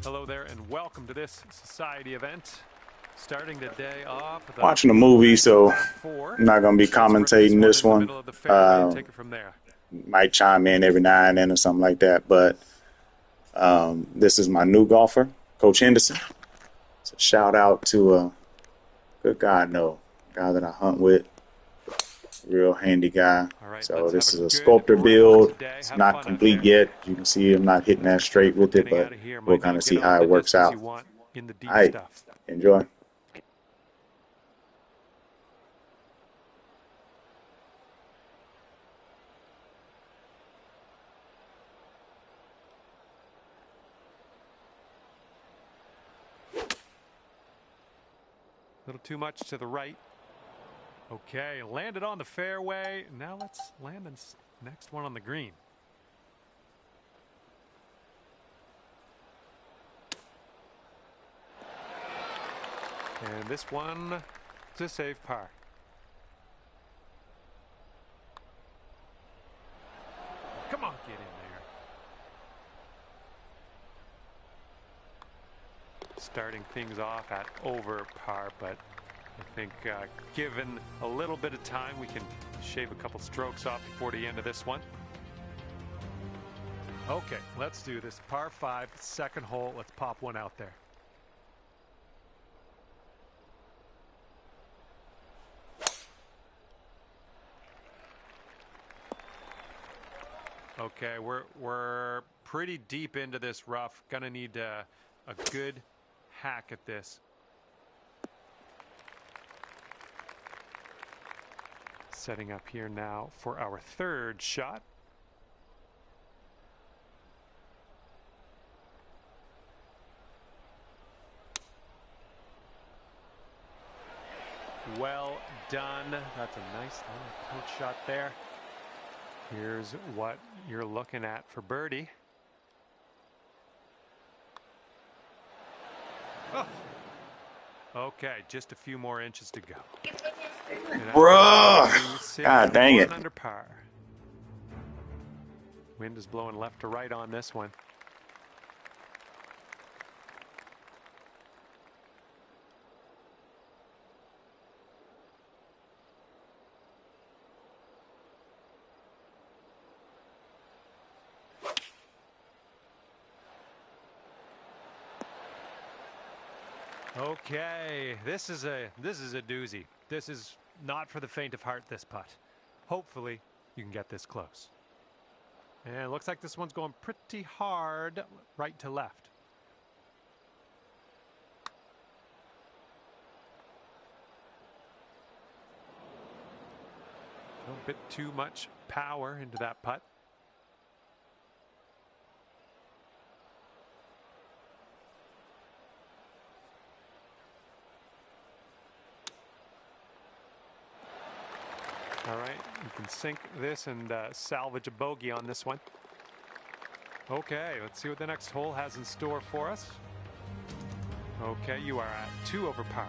Hello there and welcome to this society event. Starting the day off with Watching a movie, so four. I'm not going to be Let's rip commentating this in the one. middle of the fairway and take it from there. Might chime in every now and then or something like that. But this is my new golfer, Coach Henderson. So shout out to a good guy, guy that I hunt with. Real handy guy. Right, so this is a sculptor build. It's not complete yet. You can see I'm not hitting that straight with it, but we'll kind of see how it works out. All right, enjoy. A little too much to the right. Okay, landed on the fairway. Now let's land this next one on the green. And this one to save par. Come on, get in there. Starting things off at over par, but I think given a little bit of time, we can shave a couple strokes off before the end of this one. Okay, let's do this. Par 5, second hole. Let's pop one out there. Okay, we're pretty deep into this rough. Gonna need a good hack at this. Setting up here now for our third shot. Well done. That's a nice little approach shot there. Here's what you're looking at for birdie. Oh. Okay, just a few more inches to go. Bruh! God dang it. Under par. Wind is blowing left to right on this one. Okay, this is a doozy. This is not for the faint of heart, this putt. Hopefully you can get this close. And it looks like this one's going pretty hard right to left. A bit too much power into that putt. All right, you can sink this and salvage a bogey on this one. Okay, let's see what the next hole has in store for us. Okay, you are at 2 over par.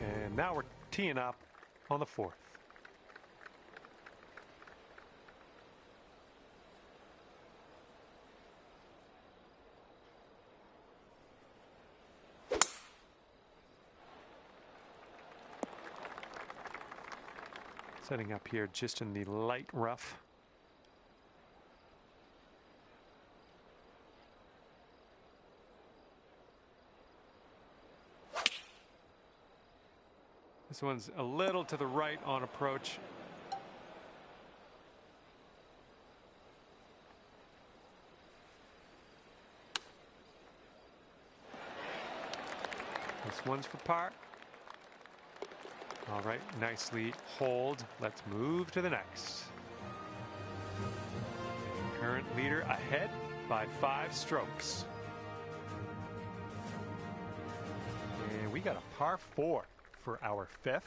And now we're teeing up on the 4th. Setting up here just in the light rough. This one's a little to the right on approach. This one's for par. All right, nicely hold. Let's move to the next. Current leader ahead by 5 strokes. And we got a par 4 for our 5th.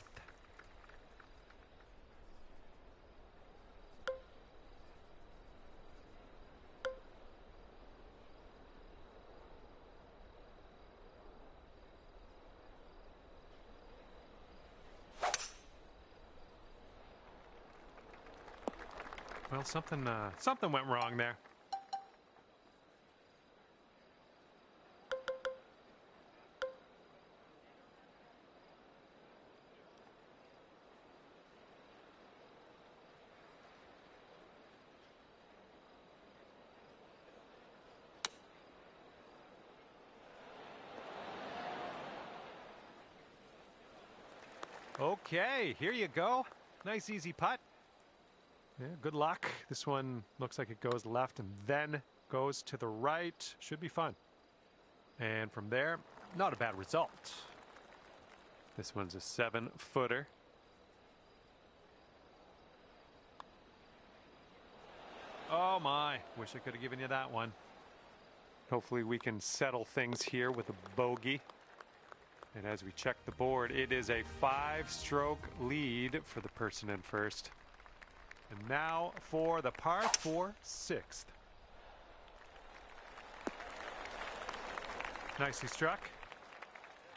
Well, something went wrong there. Okay, here you go. Nice easy putt. Yeah, good luck. This one looks like it goes left and then goes to the right. Should be fun. And from there, not a bad result. This one's a 7-footer. Oh my, wish I could have given you that one. Hopefully we can settle things here with a bogey. And as we check the board, it is a 5-stroke lead for the person in first. And now for the par 4 6th. Nicely struck.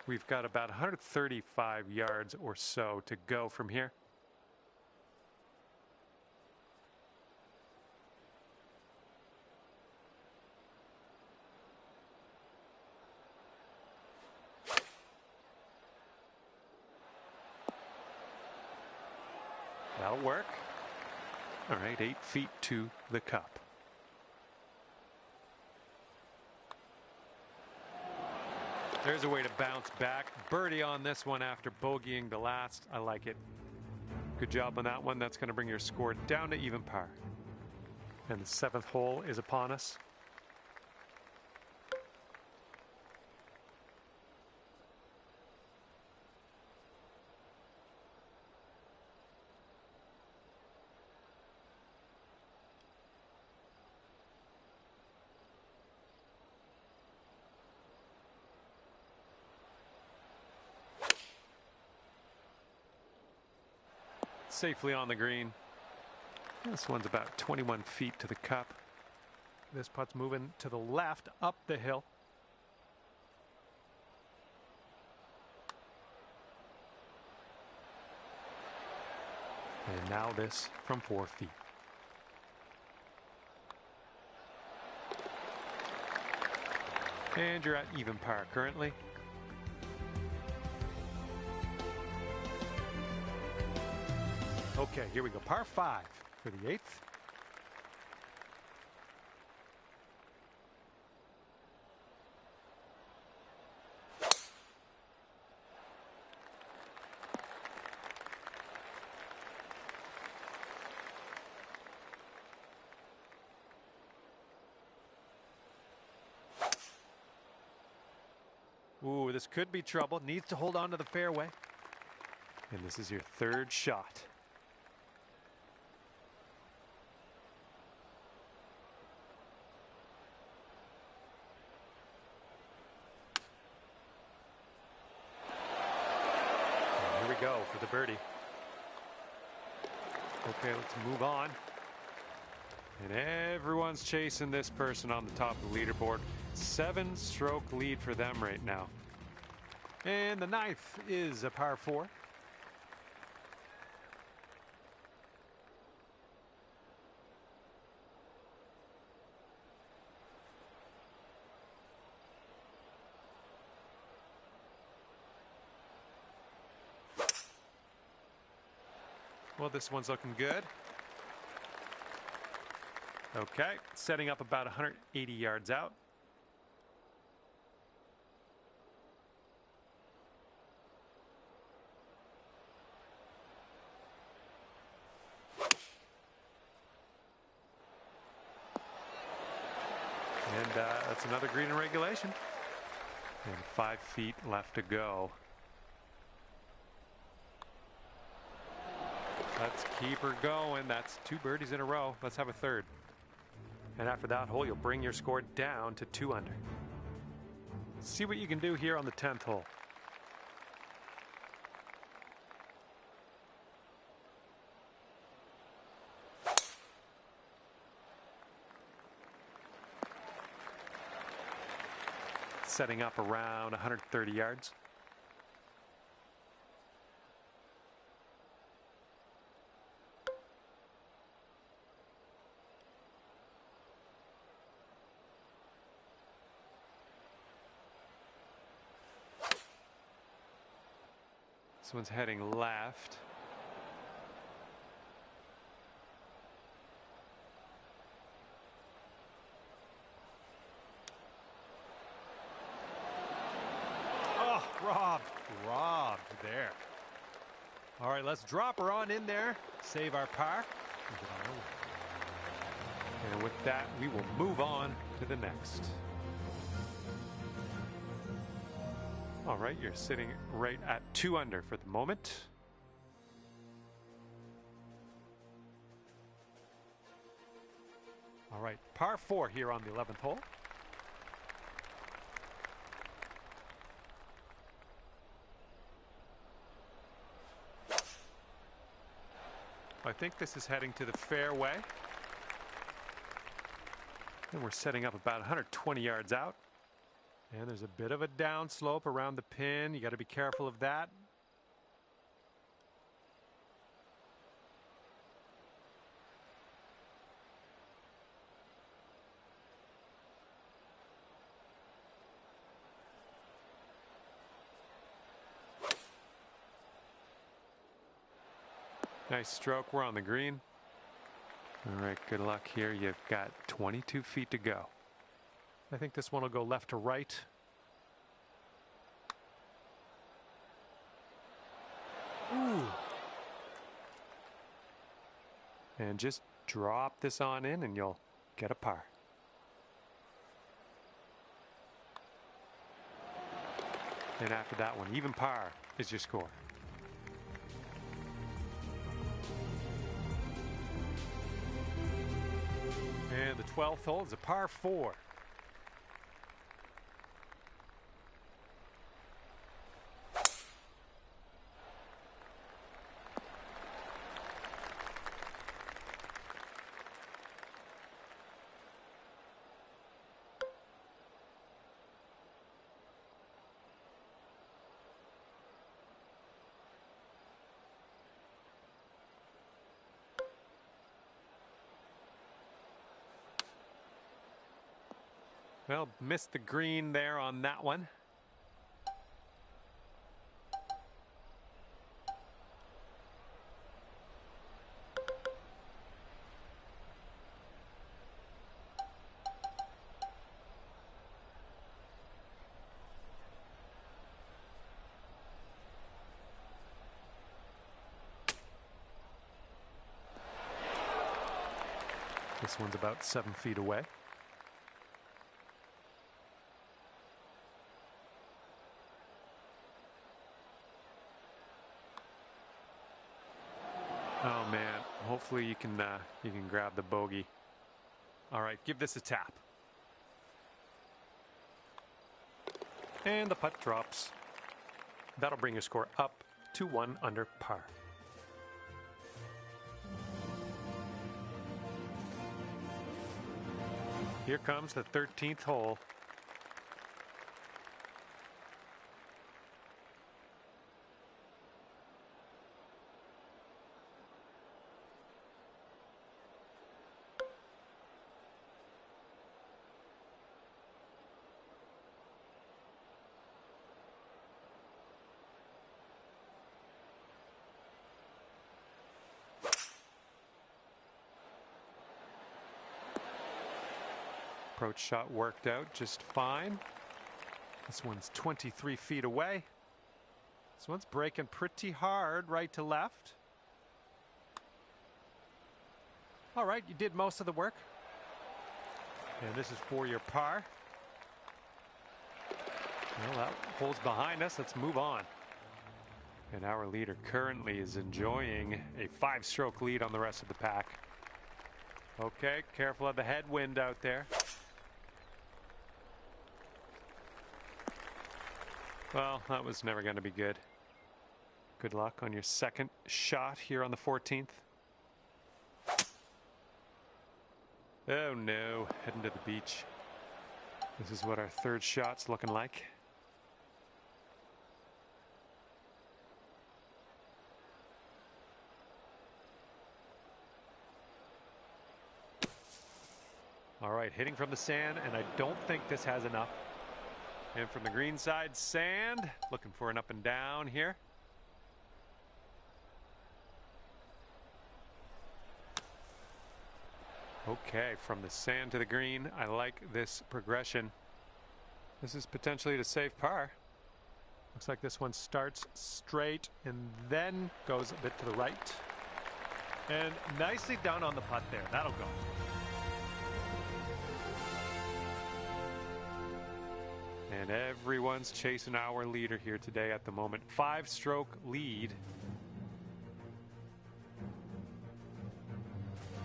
We've got about 135 yards or so to go from here. That'll work. All right, 8 feet to the cup. There's a way to bounce back. Birdie on this one after bogeying the last. I like it. Good job on that one. That's going to bring your score down to even par. And the 7th hole is upon us. Safely on the green. This one's about 21 feet to the cup. This putt's moving to the left up the hill. And now this from 4 feet. And you're at even par currently. Okay, here we go. Par 5 for the 8th. Ooh, this could be trouble. Needs to hold on to the fairway. And this is your 3rd shot. Go for the birdie. Okay, let's move on. And everyone's chasing this person on the top of the leaderboard. 7-stroke lead for them right now. And the 9th is a par 4. Well, this one's looking good. Okay, setting up about 180 yards out. And that's another green in regulation. And 5 feet left to go. Let's keep her going. That's 2 birdies in a row. Let's have a 3rd. And after that hole, you'll bring your score down to 2 under. See what you can do here on the 10th hole. Setting up around 130 yards. This one's heading left. Oh, robbed there. All right, let's drop her on in there, save our par, and get on our way. And with that, we will move on to the next. All right, you're sitting right at 2 under for the moment. All right, par 4 here on the 11th hole. I think this is heading to the fairway. And we're setting up about 120 yards out. And there's a bit of a downslope around the pin. You got to be careful of that. Nice stroke. We're on the green. All right, good luck here. You've got 22 feet to go. I think this one will go left to right. Ooh. And just drop this on in and you'll get a par. And after that one, even par is your score. And the 12th hole is a par 4. Well, missed the green there on that one. This one's about 7 feet away. Oh man, hopefully you can grab the bogey. All right, give this a tap. And the putt drops. That'll bring your score up to 1 under par. Here comes the 13th hole. Approach shot worked out just fine. This one's 23 feet away. This one's breaking pretty hard right to left. All right, you did most of the work. And this is for your par. Well, that hole's behind us. Let's move on. And our leader currently is enjoying a 5-stroke lead on the rest of the pack. Okay, careful of the headwind out there. Well, that was never going to be good. Good luck on your second shot here on the 14th. Oh no, heading to the beach. This is what our third shot's looking like. All right, hitting from the sand, and I don't think this has enough. And from the green side, sand. Looking for an up and down here. Okay, from the sand to the green, I like this progression. This is potentially to save par. Looks like this one starts straight and then goes a bit to the right. And nicely done on the putt there. That'll go. And everyone's chasing our leader here today at the moment. 5-stroke lead.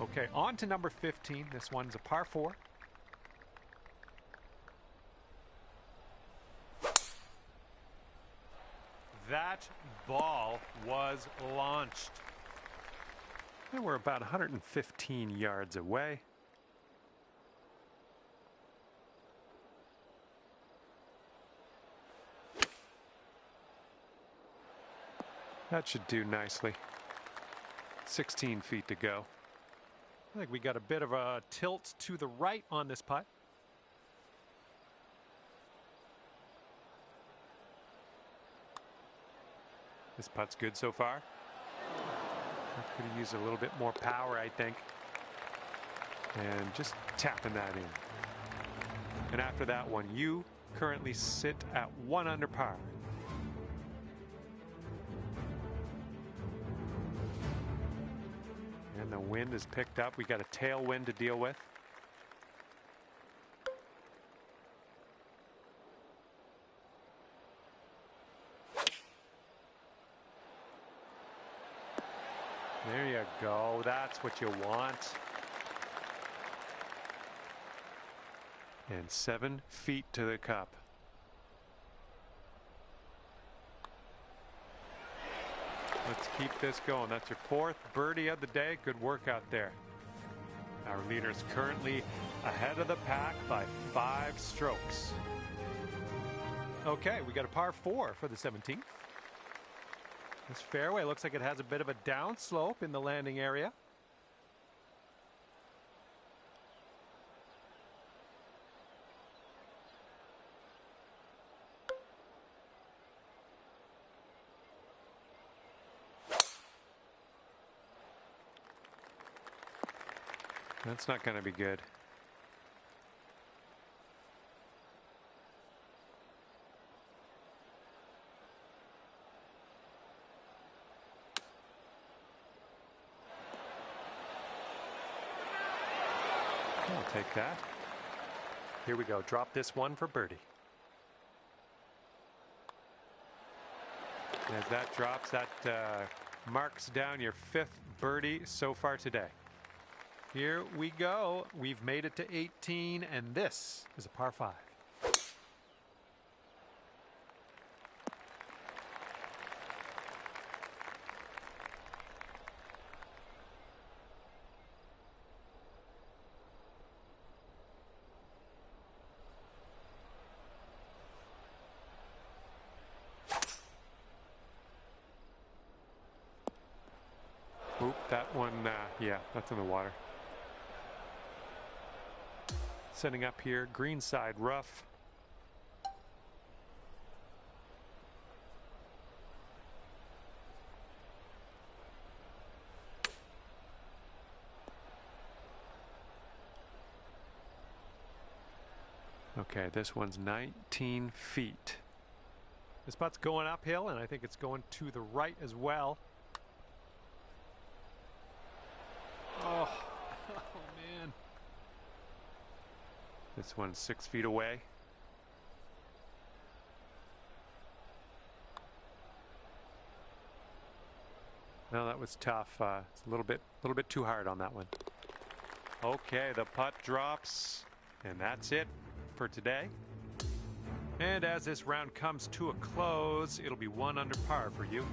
Okay, on to number 15. This one's a par 4. That ball was launched. And we're about 115 yards away. That should do nicely. 16 feet to go. I think we got a bit of a tilt to the right on this putt. This putt's good so far. I could have used a little bit more power, I think. And just tapping that in. And after that one, you currently sit at 1 under par. And the wind is picked up. We got a tailwind to deal with. There you go. That's what you want. And 7 feet to the cup. Let's keep this going. That's your 4th birdie of the day. Good work out there. Our leader is currently ahead of the pack by 5 strokes. Okay, we got a par 4 for the 17th. This fairway looks like it has a bit of a downslope in the landing area. That's not going to be good. I'll take that. Here we go. Drop this one for birdie. As that drops, that marks down your 5th birdie so far today. Here we go. We've made it to 18, and this is a par 5. Oop, that one, yeah, that's in the water. Setting up here, green side rough. Okay, this one's 19 feet. This putt's going uphill, and I think it's going to the right as well. Oh, man. This one's 6 feet away. No, that was tough. It's a little bit too hard on that one. Okay, the putt drops, and that's it for today. And as this round comes to a close, it'll be 1 under par for you.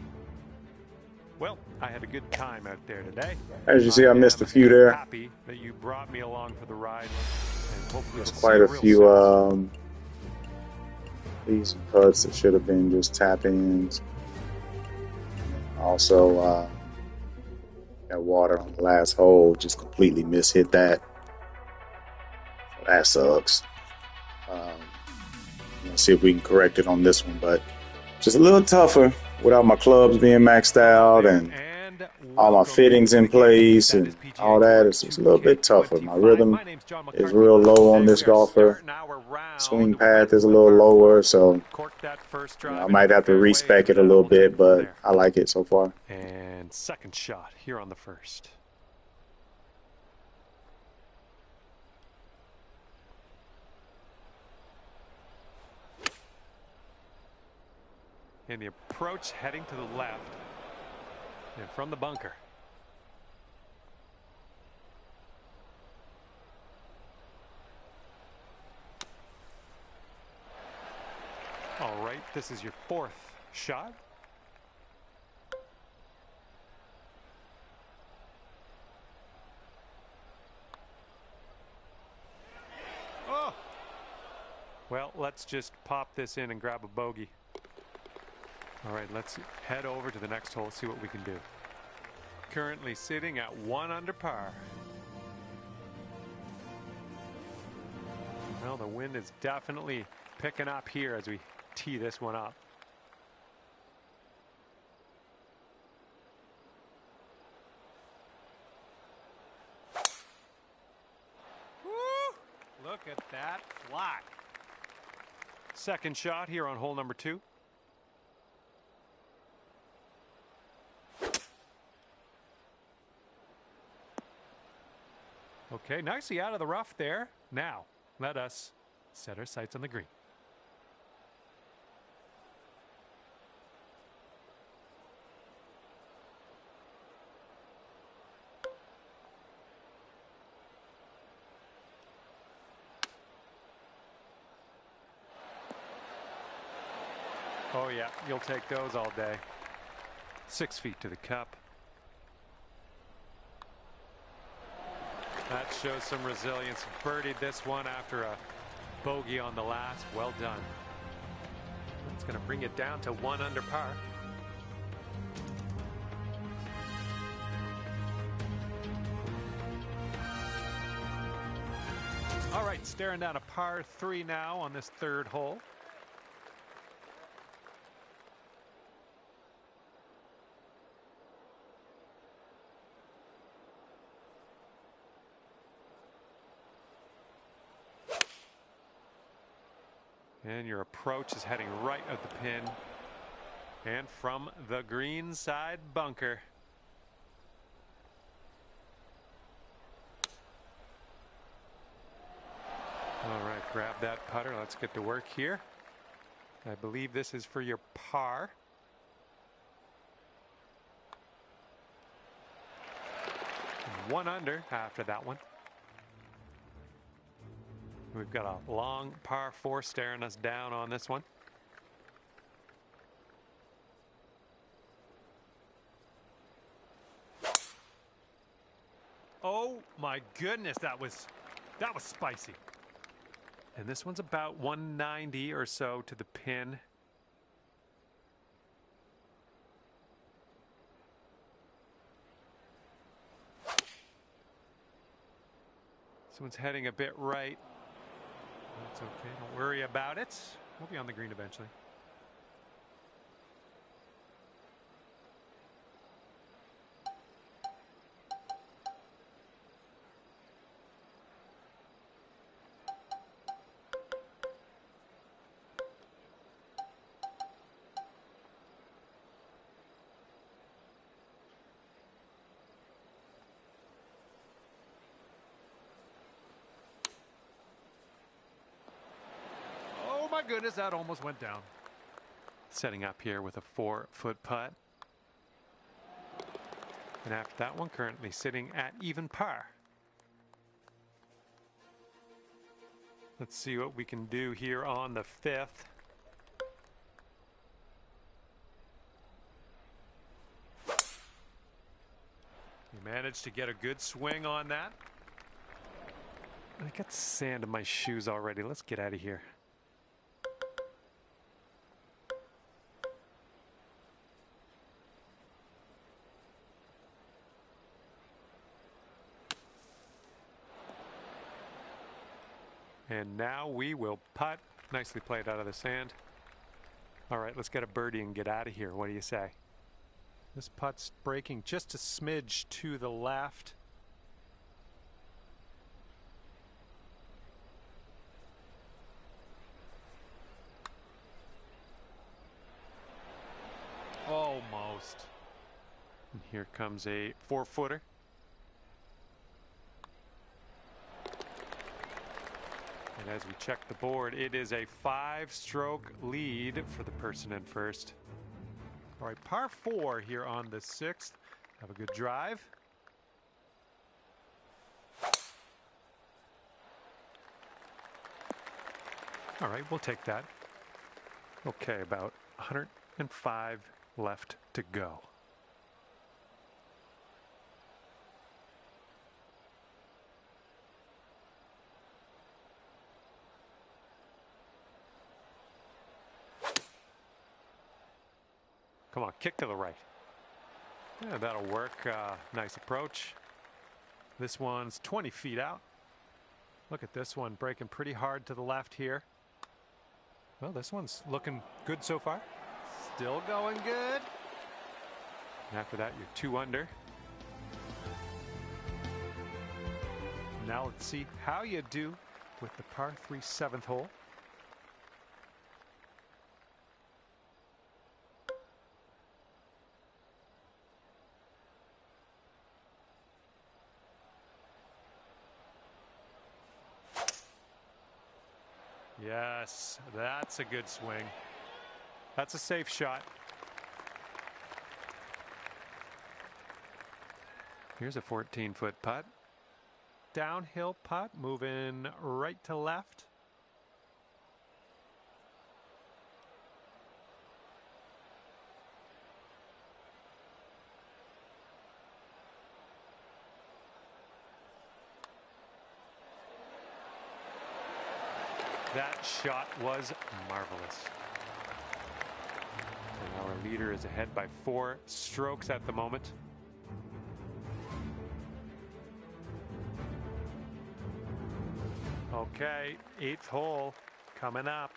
Well, I had a good time out there today. As you see, I missed a few there. Happy that you brought me along for the ride. And hopefully There's quite a few easy putts that should have been just tap-ins. Also, that water on the last hole, just completely mishit that. So that sucks. Let's see if we can correct it on this one, but just a little tougher without my clubs being maxed out and all my welcome fittings to in the game. place That and is PGA all that. Tour It's a little bit tougher. My 2K25. rhythm My name's John is McCartney. real low on Today this we are golfer. starting our round Swing with path is a the little par lower, four. so Cork that first you know, drive I into might the have to fairway, respec it a and little we'll take bit, it from but there. I like it so far. And second shot here on the first. And the approach heading to the left. And from the bunker. All right, this is your fourth shot. Oh! Well, let's just pop this in and grab a bogey. All right, let's head over to the next hole, see what we can do. Currently sitting at 1 under par. Well, the wind is definitely picking up here as we tee this one up. Woo! Look at that fly. Second shot here on hole number 2. Okay, nicely out of the rough there. Now, let us set our sights on the green. Oh yeah, you'll take those all day. 6 feet to the cup. That shows some resilience. Birdied this one after a bogey on the last. Well done. That's going to bring it down to 1 under par. All right, staring down a par 3 now on this third hole. And your approach is heading right at the pin. And from the green side bunker. All right, grab that putter. Let's get to work here. I believe this is for your par. One under after that one. We've got a long par 4 staring us down on this one. Oh my goodness, that was spicy. And this one's about 190 or so to the pin. This one's heading a bit right. That's okay, don't worry about it. We'll be on the green eventually. Oh my goodness, that almost went down. Setting up here with a 4-foot putt. And after that one, currently sitting at even par. Let's see what we can do here on the 5th. We managed to get a good swing on that. I got sand in my shoes already. Let's get out of here. And now we will putt. Nicely played out of the sand. All right, let's get a birdie and get out of here. What do you say? This putt's breaking just a smidge to the left. Almost. And here comes a 4-footer. And as we check the board, it is a 5-stroke lead for the person in first. All right, par 4 here on the 6th. Have a good drive. All right, we'll take that. Okay, about 105 left to go. Come on, kick to the right. Yeah, that'll work. Nice approach. This one's 20 feet out. Look at this one breaking pretty hard to the left here. Well, this one's looking good so far. Still going good. And after that, you're 2 under. Now let's see how you do with the par 3 7th hole. Yes, that's a good swing. That's a safe shot. Here's a 14-foot putt. Downhill putt, moving right to left. That shot was marvelous. And our leader is ahead by 4 strokes at the moment. Okay, 8th hole coming up.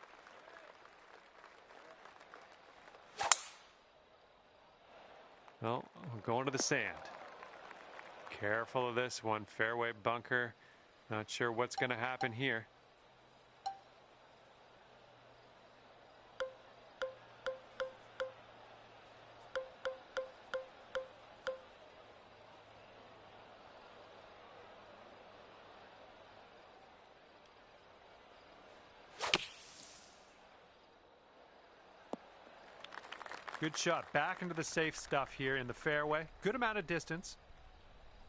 Well, we're going to the sand. Careful of this one, fairway bunker. Not sure what's going to happen here. Good shot. Back into the safe stuff here in the fairway. Good amount of distance.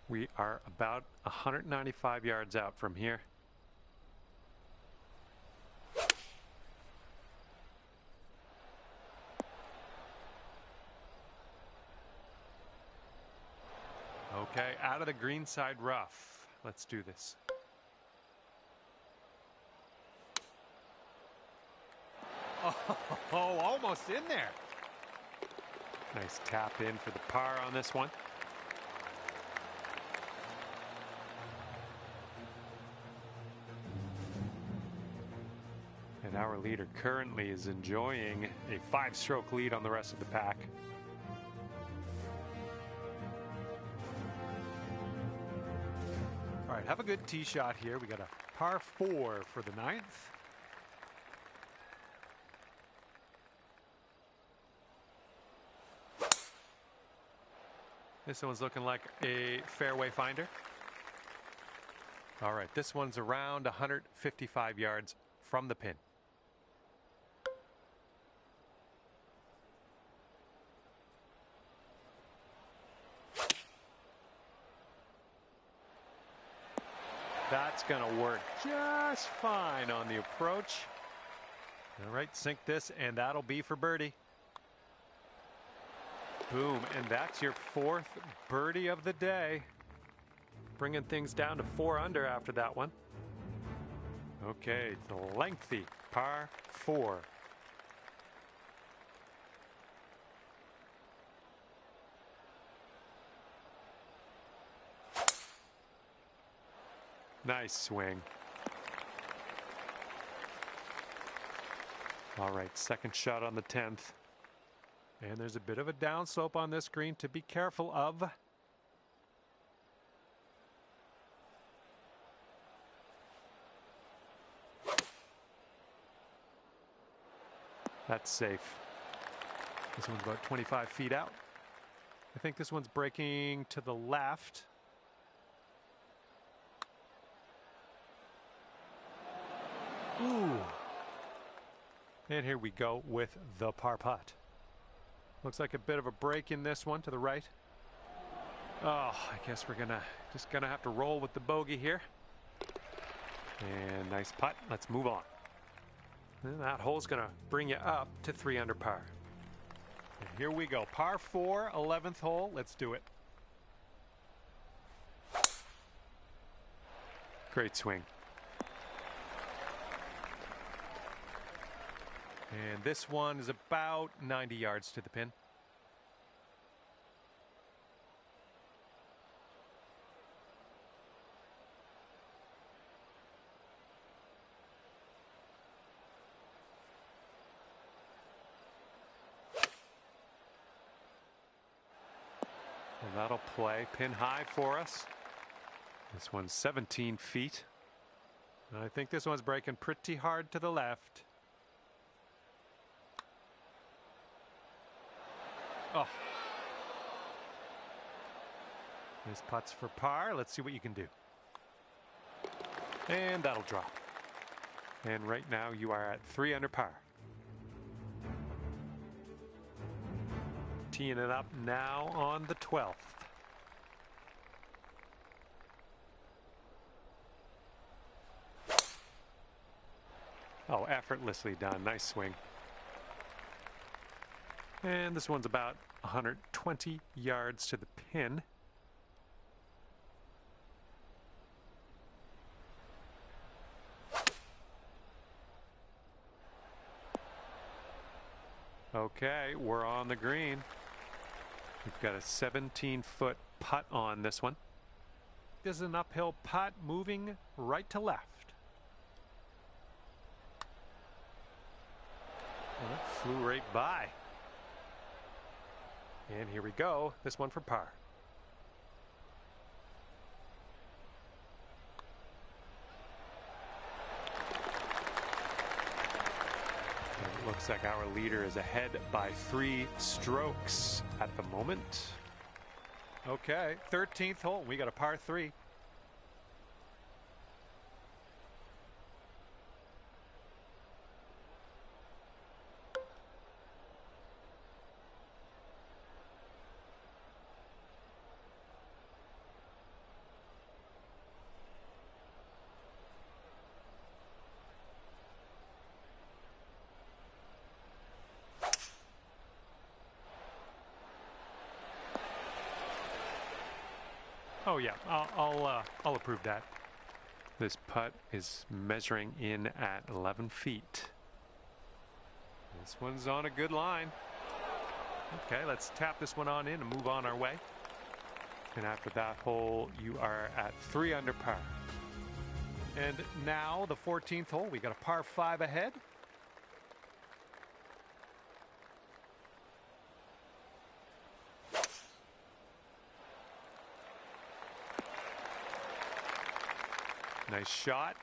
We are about 195 yards out from here. Okay, out of the greenside rough. Let's do this. Oh, almost in there. Nice tap in for the par on this one. And our leader currently is enjoying a 5-stroke lead on the rest of the pack. All right, have a good tee shot here. We got a par 4 for the 9th. This one's looking like a fairway finder. All right, this one's around 155 yards from the pin. That's going to work just fine on the approach. All right, sink this, and that'll be for birdie. Boom, and that's your 4th birdie of the day. Bringing things down to 4 under after that one. Okay, the lengthy par 4. Nice swing. All right, second shot on the 10th. And there's a bit of a downslope on this green to be careful of. That's safe. This one's about 25 feet out. I think this one's breaking to the left. Ooh. And here we go with the par putt. Looks like a bit of a break in this one to the right. Oh, I guess we're just gonna have to roll with the bogey here. And nice putt. Let's move on. And that hole's gonna bring you up to 3 under par. And here we go. Par 4, 11th hole. Let's do it. Great swing. And this one is about 90 yards to the pin. And that'll play pin high for us. This one's 17 feet. And I think this one's breaking pretty hard to the left. Oh. This putt's for par. Let's see what you can do. And that'll drop. And right now you are at 3 under par. Teeing it up now on the 12th. Oh, effortlessly done. Nice swing. And this one's about 120 yards to the pin. Okay, we're on the green. We've got a 17-foot putt on this one. This is an uphill putt moving right to left. Well, it flew right by. And here we go. This one for par. And it looks like our leader is ahead by 3 strokes at the moment. Okay, 13th hole. We got a par 3. Oh yeah, I'll approve that. This putt is measuring in at 11 feet. This one's on a good line. Okay, let's tap this one on in and move on our way. And after that hole, you are at 3 under par. And now the 14th hole, we got a par 5 ahead. Nice shot.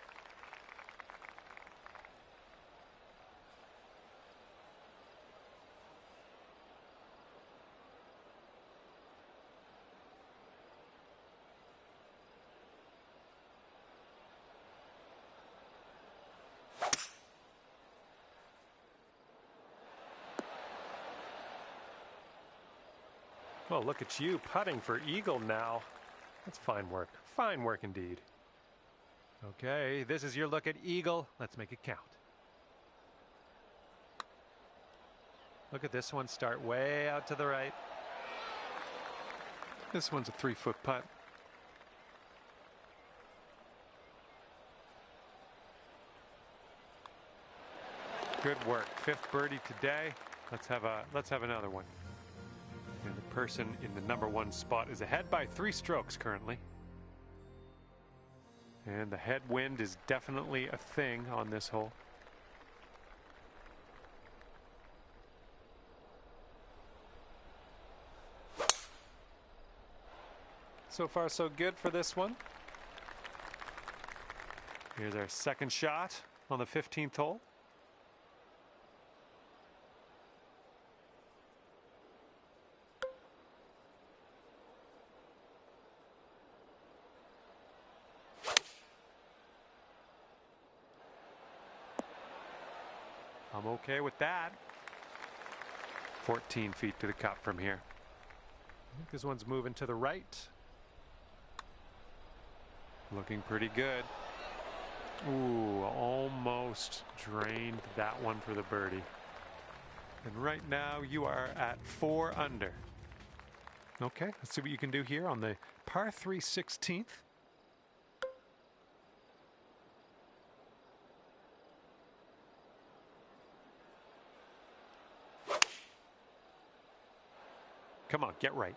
Well, look at you putting for eagle now. That's fine work. Fine work indeed. Okay, this is your look at eagle. Let's make it count. Look at this one start way out to the right. This one's a 3-foot putt. Good work. 5th birdie today. Let's have another one. And the person in the #1 spot is ahead by 3 strokes currently. And the headwind is definitely a thing on this hole. So far, so good for this one. Here's our second shot on the 15th hole. I'm okay with that. 14 feet to the cup from here. I think this one's moving to the right. Looking pretty good. Ooh, almost drained that one for the birdie. And right now you are at 4 under. Okay, let's see what you can do here on the par 3 16th. Come on, get right.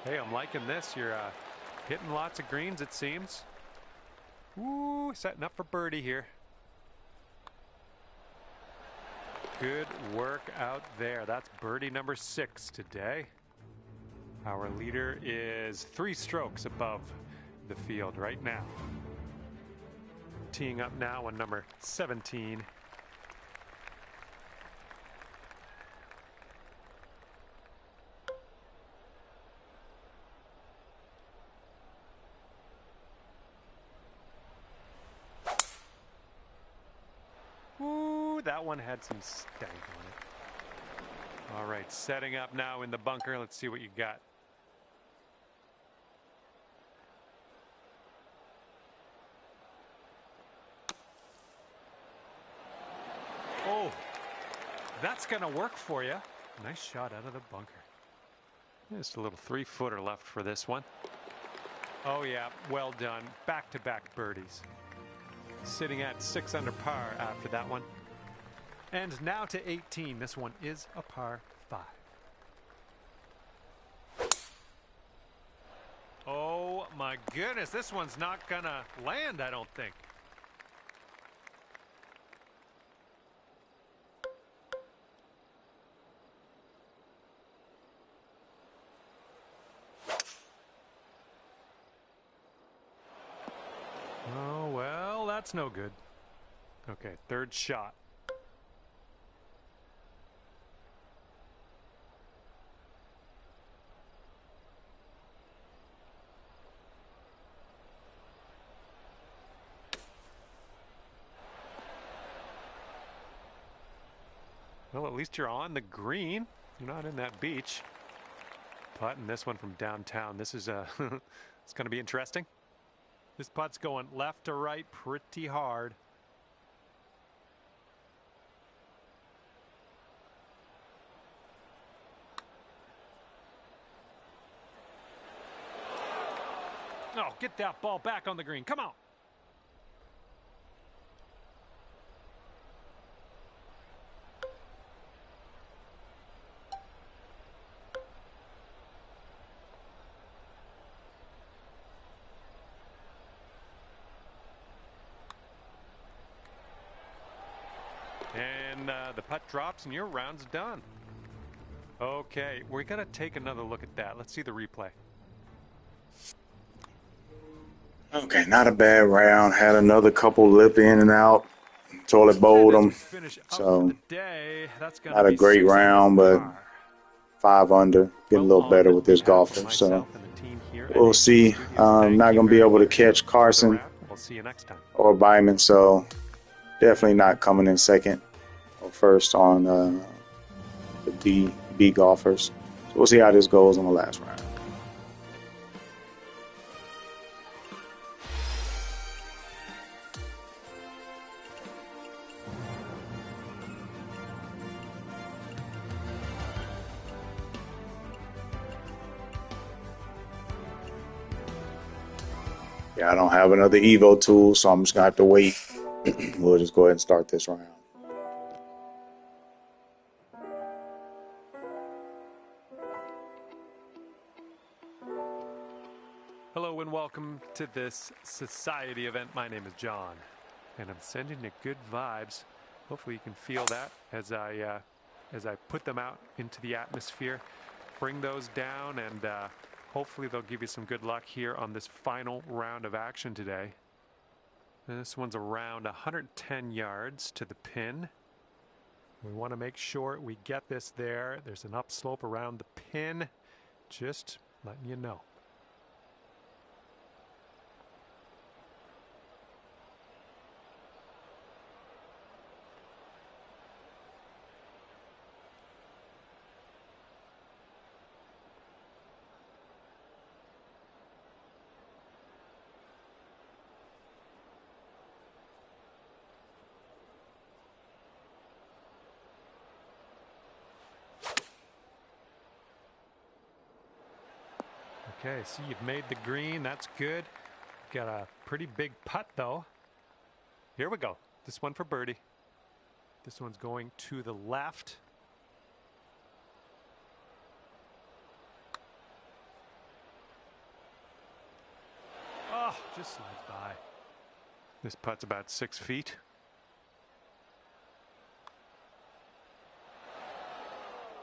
Hey, I'm liking this. You're hitting lots of greens, it seems. Ooh, setting up for birdie here. Good work out there. That's birdie number 6 today. Our leader is 3 strokes above the field right now. Teeing up now on number 17. That one had some stank on it. All right, setting up now in the bunker. Let's see what you got. Oh, that's going to work for you. Nice shot out of the bunker. Just a little 3-footer left for this one. Oh, yeah, well done. Back-to-back birdies. Sitting at 6 under par after that one. And now to 18. This one is a par 5. Oh my goodness, this one's not gonna land, I don't think. Oh, well, that's no good. Okay, third shot. Well, at least you're on the green. You're not in that beach. Putting this one from downtown. This is it's going to be interesting. This putt's going left to right pretty hard. Oh, get that ball back on the green. Come on. And the putt drops and your round's done. Okay, we're going to take another look at that. Let's see the replay. Okay, not a bad round. Had another couple lip in and out. Toilet bowled them. So not a great round, but 5 under. Getting a little better with this golfer. So we'll see. I'm not going to be able to catch Carson or Byman. So definitely not coming in second or first on the B golfers. So we'll see how this goes on the last round. Yeah, I don't have another Evo tool, so I'm just gonna have to wait. We'll just go ahead and start this round. Hello and welcome to this society event. My name is John, and I'm sending you good vibes. Hopefully you can feel that as I put them out into the atmosphere. Bring those down, and Hopefully they'll give you some good luck here on this final round of action today. And this one's around 110 yards to the pin. We want to make sure we get this there. There's an upslope around the pin. Just letting you know. Okay, so you've made the green. That's good. Got a pretty big putt, though. Here we go. This one for birdie. This one's going to the left. Oh, just slides by. This putt's about 6 feet.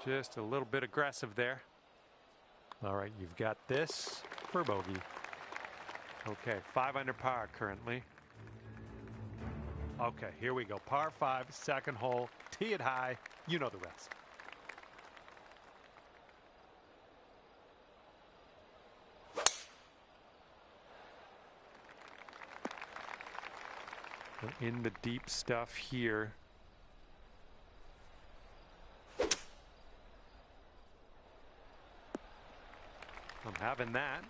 Just a little bit aggressive there. All right, you've got this for bogey. Okay, 5 under par currently. Okay, here we go. Par 5, second hole. Tee it high. You know the rest. We're in the deep stuff here. I'm having that.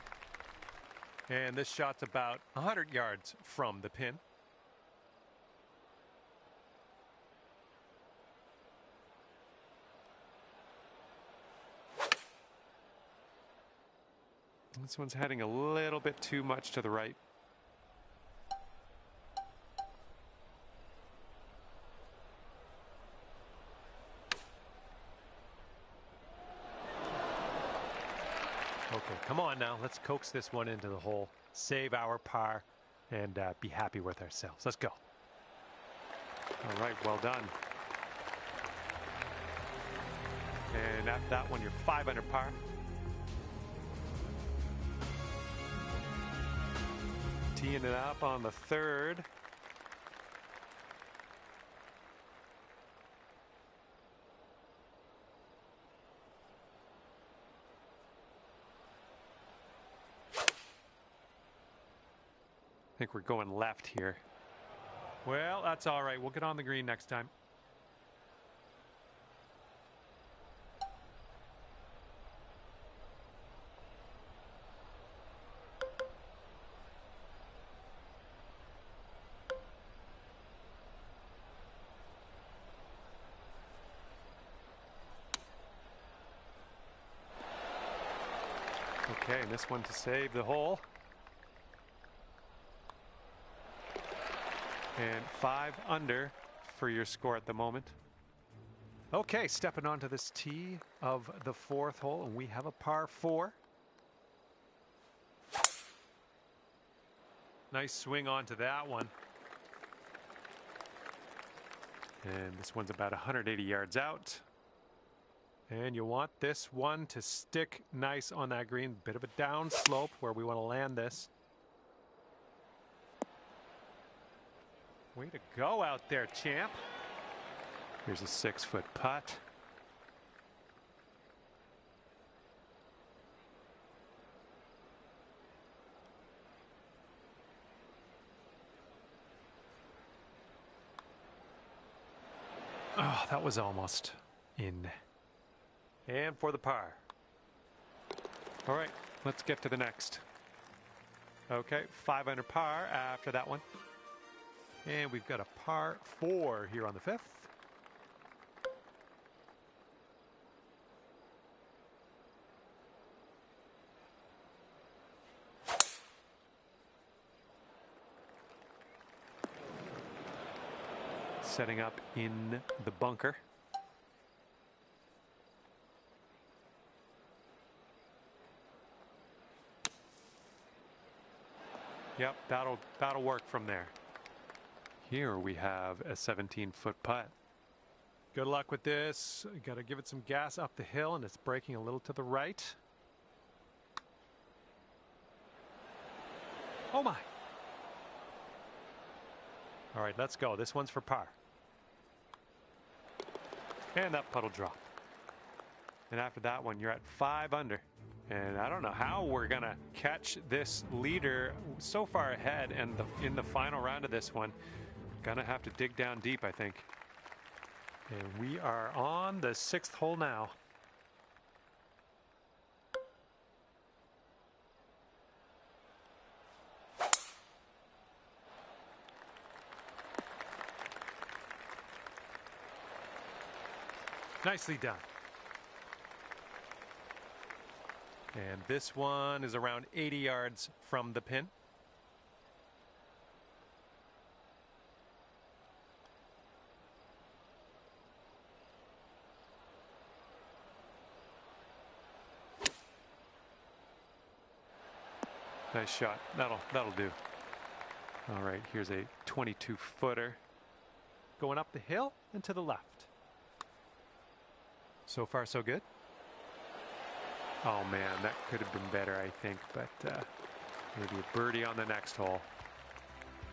And this shot's about 100 yards from the pin. This one's heading a little bit too much to the right. Okay, come on now. Let's coax this one into the hole. Save our par and be happy with ourselves. Let's go. All right, well done. And after that one, you're 5 under par. Teeing it up on the third. I think we're going left here. Well, that's all right. We'll get on the green next time. Okay, and this one to save the hole. And 5 under for your score at the moment. Okay, stepping onto this tee of the 4th hole, and we have a par 4. Nice swing onto that one. And this one's about 180 yards out. And you want this one to stick nice on that green. Bit of a down slope where we want to land this. Way to go out there, champ. Here's a 6-foot putt. Oh, that was almost in. And for the par. All right, let's get to the next. Okay, 5 under par after that one. And we've got a par 4 here on the 5th. Setting up in the bunker. Yep, that'll work from there. Here we have a 17-foot putt. Good luck with this. Got to give it some gas up the hill, and it's breaking a little to the right. Oh my. All right, let's go. This one's for par. And that putt will drop. And after that one, you're at 5 under. And I don't know how we're going to catch this leader so far ahead. And in the final round of this one, going to have to dig down deep, I think. And we are on the 6th hole now. Nicely done. And this one is around 80 yards from the pin. Nice shot. That'll do. All right, here's a 22-footer going up the hill and to the left. So far, so good. Oh man, that could have been better, I think, but maybe a birdie on the next hole.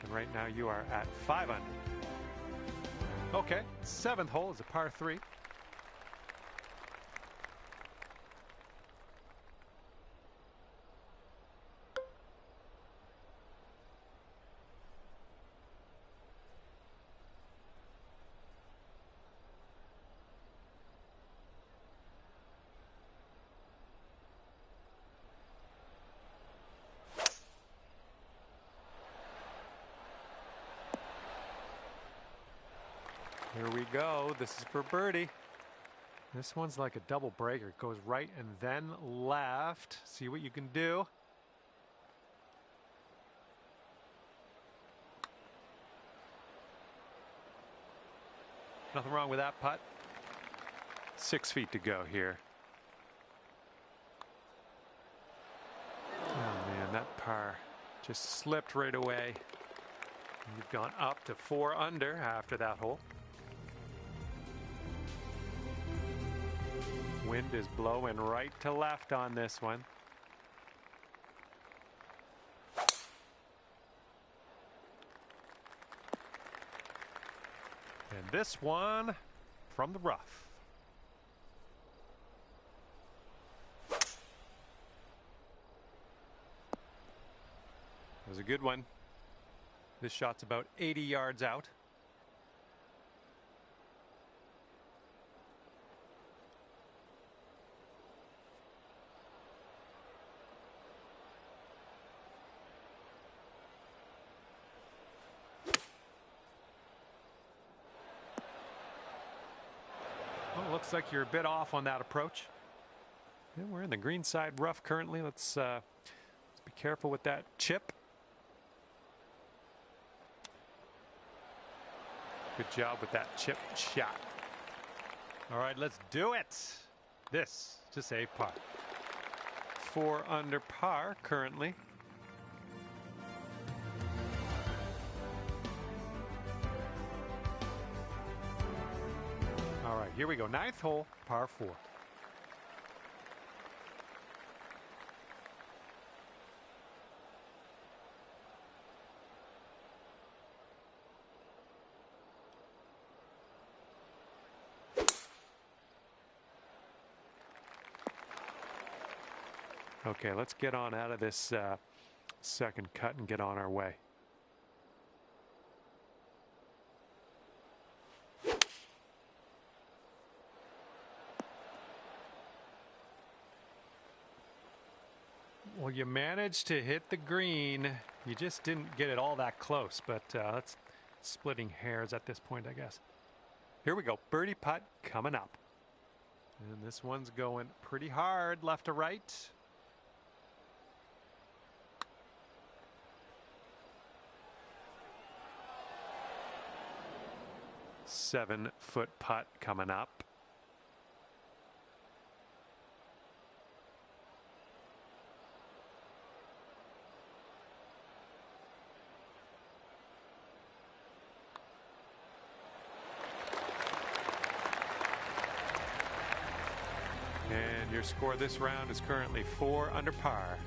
And right now you are at 5 under. Okay, 7th hole is a par 3. Here we go. This is for birdie. This one's like a double breaker. It goes right and then left. See what you can do. Nothing wrong with that putt. 6 feet to go here. Oh man, that par just slipped right away. You've gone up to 4 under after that hole. Wind is blowing right to left on this one. And this one from the rough. It was a good one. This shot's about 80 yards out. Well, looks like you're a bit off on that approach. Yeah, we're in the green side rough currently. Let's be careful with that chip. Good job with that chip shot. All right, let's do it. This to save par. 4 under par currently. All right, here we go. 9th hole, par 4. Okay, let's get on out of this second cut and get on our way. Well, you managed to hit the green. You just didn't get it all that close, but that's splitting hairs at this point, I guess. Here we go. Birdie putt coming up. And this one's going pretty hard left to right. Seven-foot putt coming up. And your score this round is currently 4 under par.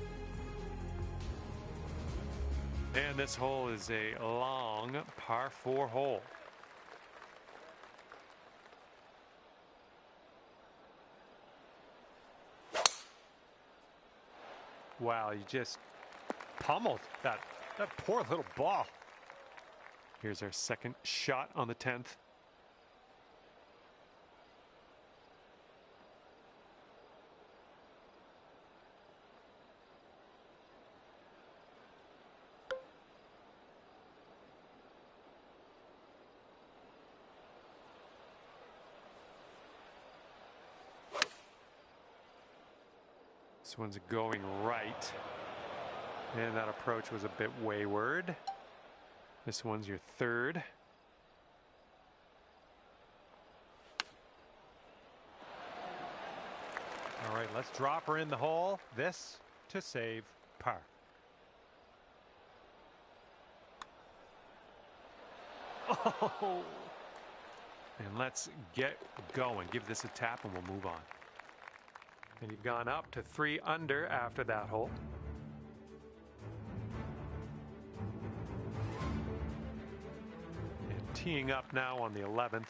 And this hole is a long par 4 hole. Wow, you just pummeled that poor little ball. Here's our second shot on the 10th. This one's going right. And that approach was a bit wayward. This one's your third. All right, let's drop her in the hole. This to save par. Oh! And let's get going. Give this a tap and we'll move on. And you've gone up to 3 under after that hole. And teeing up now on the 11th.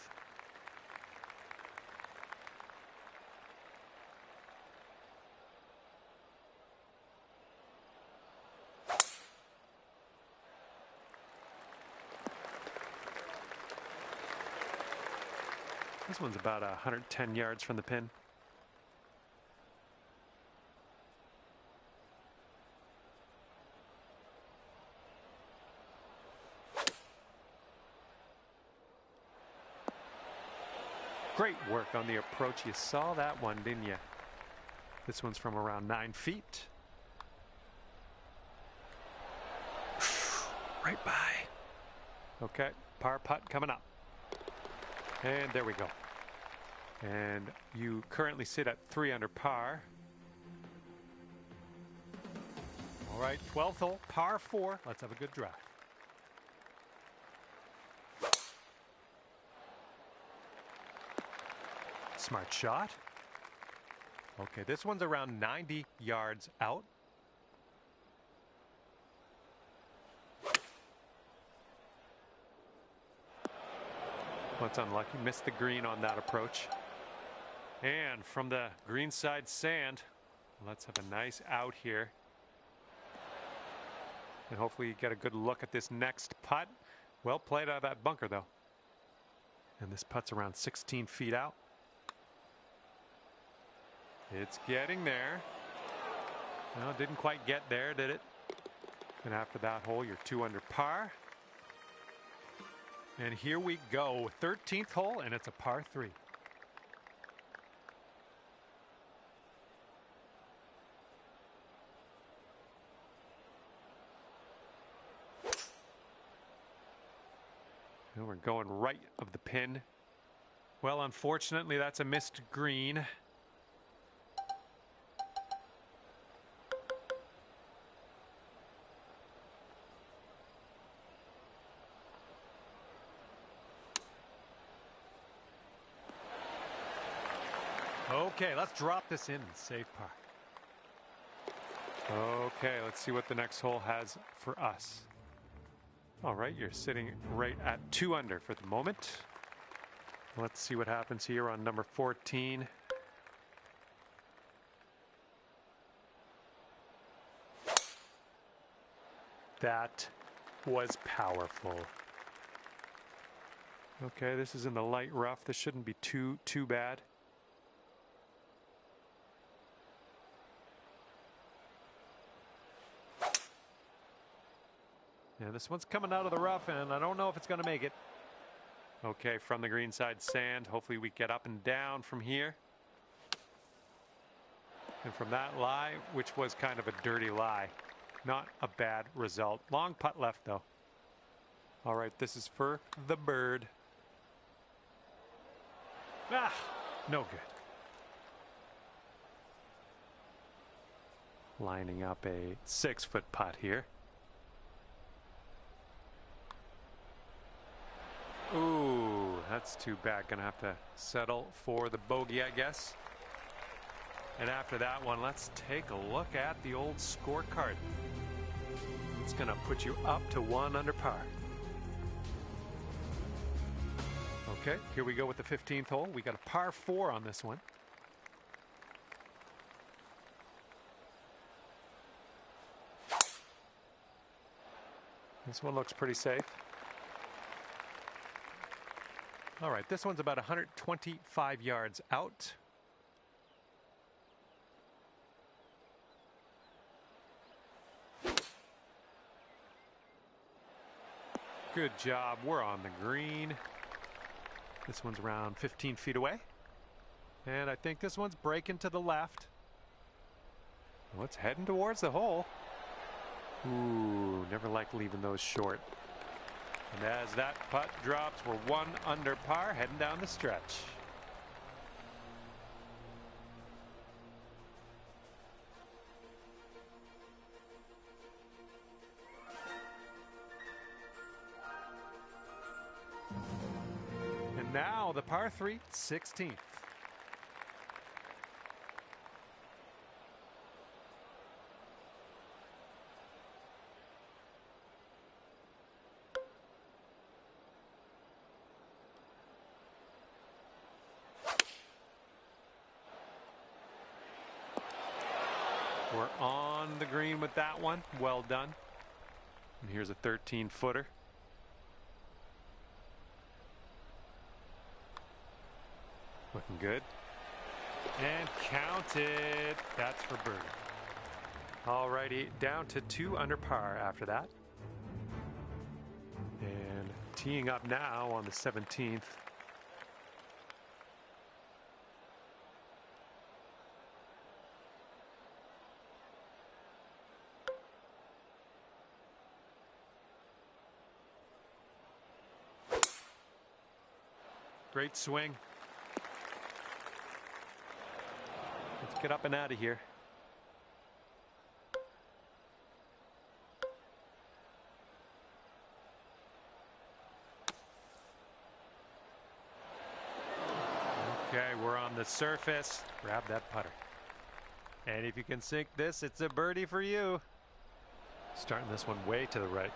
This one's about 110 yards from the pin. Great work on the approach. You saw that one, didn't you? This one's from around 9 feet. Right by. Okay, par putt coming up. And there we go. And you currently sit at 3 under par. All right, 12th hole, par 4. Let's have a good drive. Smart shot. Okay, this one's around 90 yards out. That's unlucky. Missed the green on that approach. And from the greenside sand, let's have a nice out here. And hopefully you get a good look at this next putt. Well played out of that bunker, though. And this putt's around 16 feet out. It's getting there. Well, didn't quite get there, did it? And after that hole, you're 2 under par. And here we go, 13th hole, and it's a par 3. And we're going right of the pin. Well, unfortunately, that's a missed green. Okay, let's drop this in and save par. Okay, let's see what the next hole has for us. All right, you're sitting right at 2 under for the moment. Let's see what happens here on number 14. That was powerful. Okay, this is in the light rough. This shouldn't be too bad. Yeah, this one's coming out of the rough, and I don't know if it's going to make it. Okay, from the greenside sand. Hopefully we get up and down from here. And from that lie, which was kind of a dirty lie. Not a bad result. Long putt left, though. All right, this is for the bird. Ah, no good. Lining up a 6-foot putt here. Ooh, that's too bad. Gonna have to settle for the bogey, I guess. And after that one, let's take a look at the old scorecard. It's going to put you up to 1 under par. Okay, here we go with the 15th hole. We got a par 4 on this one. This one looks pretty safe. All right, this one's about 125 yards out. Good job. We're on the green. This one's around 15 feet away. And I think this one's breaking to the left. Well, it's heading towards the hole. Ooh, never like leaving those short. And as that putt drops, we're 1 under par, heading down the stretch. And now the par 3, 16th. We're on the green with that one. Well done. And here's a 13-footer. Looking good. And counted. That's for birdie. Alrighty, down to 2 under par after that. And teeing up now on the 17th. Great swing. Let's get up and out of here. Okay, we're on the surface. Grab that putter. And if you can sink this, it's a birdie for you. Starting this one way to the right.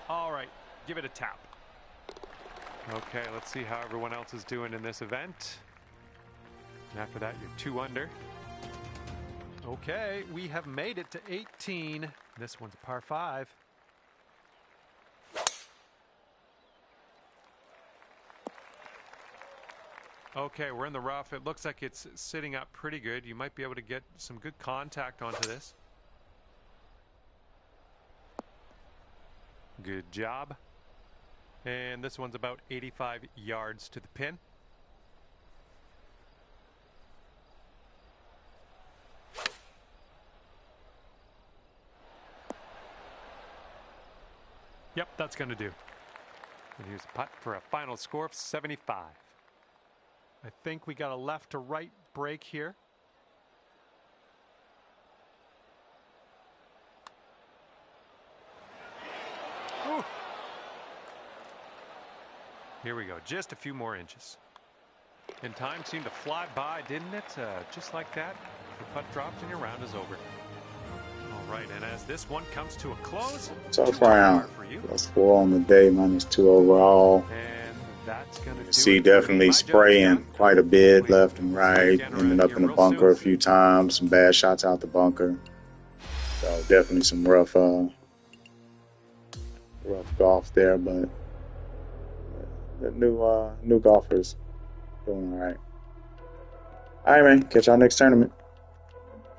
All right, give it a tap. Okay, let's see how everyone else is doing in this event. And after that, you're 2 under. Okay, we have made it to 18. This one's a par 5. Okay, we're in the rough. It looks like it's sitting up pretty good. You might be able to get some good contact onto this. Good job. And this one's about 85 yards to the pin. Yep, that's going to do. And here's a putt for a final score of 75. I think we got a left to right break here. Ooh. Here we go, just a few more inches. And time seemed to fly by, didn't it? Just like that, the putt drops and your round is over. All right, and as this one comes to a close, tough round. +4 on the day, -2 overall. And that's gonna do See, it. definitely spraying quite a bit left and right. Ended up in the bunker a few times. Some bad shots out the bunker. So definitely some rough golf there, but the new golfers doing all right. All right, man. Catch y'all next tournament.